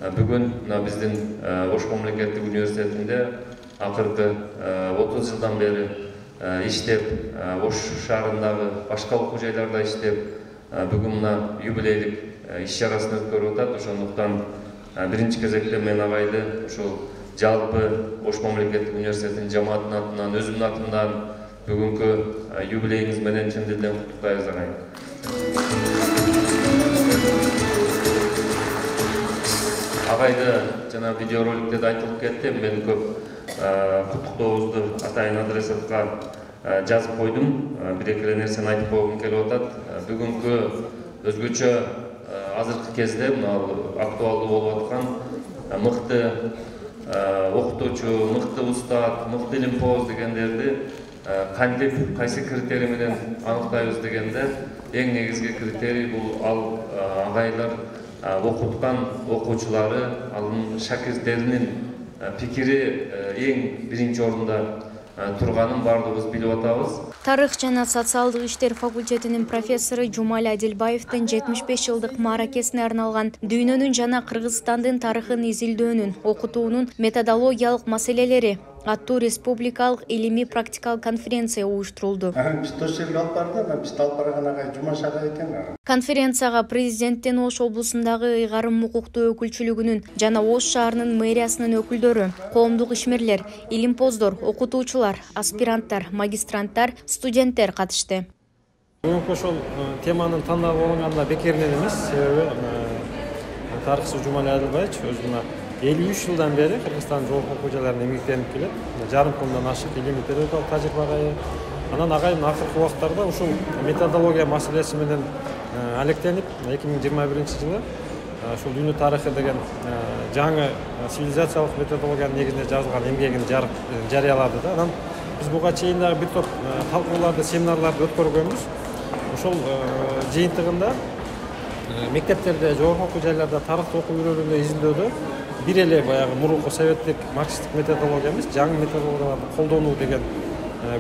Бүгін біздің Ош мемлекеттік университетінде ақырғы 30 жылдан бері иштеп, Ош шаарындағы башка окуу жайларда иштеп, бүгін мына юбилейлик иш-чарасын өткөрүп атат. Ошондуктан биринчи кезекте мен агайды ушул жалпы Ош мемлекеттик университетинин жамаатынын атынан, өзүмдүн атымдан бүгүнкү юбилейиңиз менен чын дилден куттуктайбыз агайын. Агайды жана видеороликте да айтылып кетти. Мен көп куттуктообузду атайын адресатка жазып койдум. Бир-эки нерсени айтып койгум келип атат. Бүгүнкү өзгөчө азыркы кезде актуалдуу болуп аткан мыкты окутуучу, мыкты устат, мыкты илимпоз дегендерди кантип, кайсы критерий менен аныктайбыз дегенде, эң негизги критерий бул агайлар окуткан окуучулары, анын шакирттеринин пикири эң биринчи орунда турганын баардыгыбыз билип атабыз. Тарых жана социалдык иштер факультетинин профессору Жумали Адилбаевдин 75 жылдык мааракесине арналган дүйнөнүн жана Кыргызстандын тарыхын изилдөөнүн, окутуунун методологиялык маселелери аттуу республикалык илимий практикалык конференция уюштурулду. Конференцияга президенттин Ош облусундагы ыйгарым укуктуу өкүлчүлүгүнүн жана Ош шаарынын мэриясынын өкүлдөрү, коомдук ишмерлер, илимпоздор, окутуучулар, аспиранттар, магистранттар, студенттер катышты. Бүгүнкү ошол теманын тандалып алынганда бекеринен эмес, себеби тарыхчы Жумали Адилбаевич өзүнө 53 жылдан бери Кыргызстан жогорку окуу жайларында эмгектенип келет. Жарым кылымдан ашык илимий педагогикалык тажрыйбага ээ. Анан агайым акыркы убактарда ушул методология маселеси менен алектенип, 2021 жылы ушул дүйнө тарыхы деген жаңы цивилизациялык методологиянын негизинде жазылган эмгегин жарыялады да. Анан биз буга чейин дагы бир топ талкууларды, семинарларды өткөргөнбүз. Ошол жыйынтыгында мектептерде, жогорку окуу жайларда тарыхты окуу үйрөнүүнү изилдөөдө бир эле баягы мурунку советтик марксисттик методология эмес, жаңы методологияларды колдонуу деген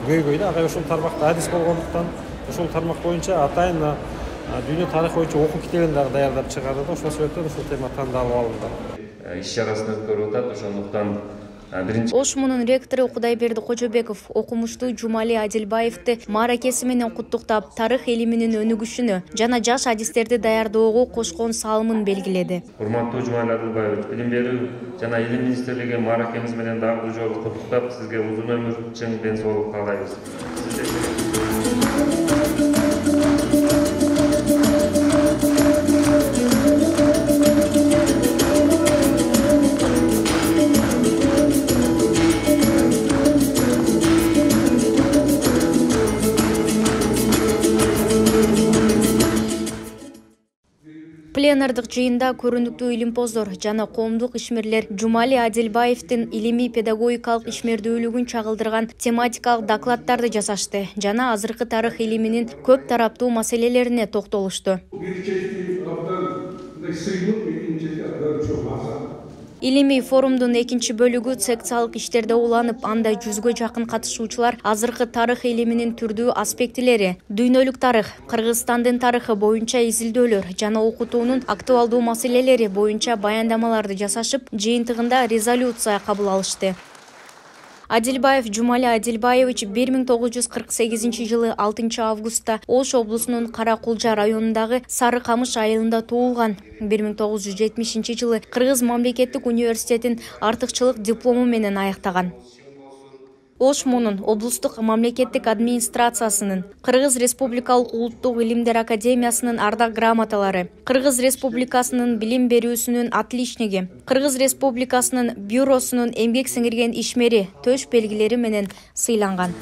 көйгөйдө агай ушул тармакта адис болгондуктан ушул тармак боюнча атайын дүйнө тарыхы боюнча окуу китебин дагы даярдап чыгарды да. Ошол себептен ушул тема тандалып алынды. Иш-чарасын өткөрүп атат. Ошондуктан ОШМУнун ректору Кудайберди Кожобеков окумуштуу Жумали Адилбаевди мааракеси менен куттуктап, тарых илиминин өнүгүшүнө жана жаш адистерди даярдоого кошкон салымын белгиледи. Урматтуу Жумали Адилбаевич, билим берүү жана илим министрлиги мааракемиз менен дагы жолу куттуктап, сизге узун өмүр, чың ден соолук каалайбыз. Пленардык жыйында көрүнүктүү илимпоздор жана коомдук ишмерлер Жумали Адилбаевдин илимий педагогикалык ишмердүүлүгүн чагылдырган тематикалык докладдарды жасашты жана азыркы тарых илиминин көп тараптуу маселелерине токтолушту. Илимий форумдун экинчи бөлүгү секциялык иштерде уланып, анда 100гө жакын катышуучулар азыркы тарых илиминин түрдүү аспектилери, дүйнөлүк тарых, Кыргызстандын тарыхы боюнча изилдөөлөр жана окутуунун актуалдуу маселелери боюнча баяндамаларды жасашып, жыйынтыгында резолюция кабыл алышты. Адилбаев Жумали Адилбаевич 1948 жылы 6 августта Ош облусунун Каракулжа районундагы Сары Камыш айылында туулган. 1970 жылы Кыргыз мамлекеттик университетин артыкчылык диплому менен аяктаган. ОШМУнун облустук мамлекеттик администрациясынын, Кыргыз Республикалык улуттук илимдер академиясынын ардак грамоталары, Кыргыз Республикасынын билим берүүсүнүн отличниги, Кыргыз Республикасынын бюросунун эмгек сиңирген ишмери төш белгилери менен сыйланган.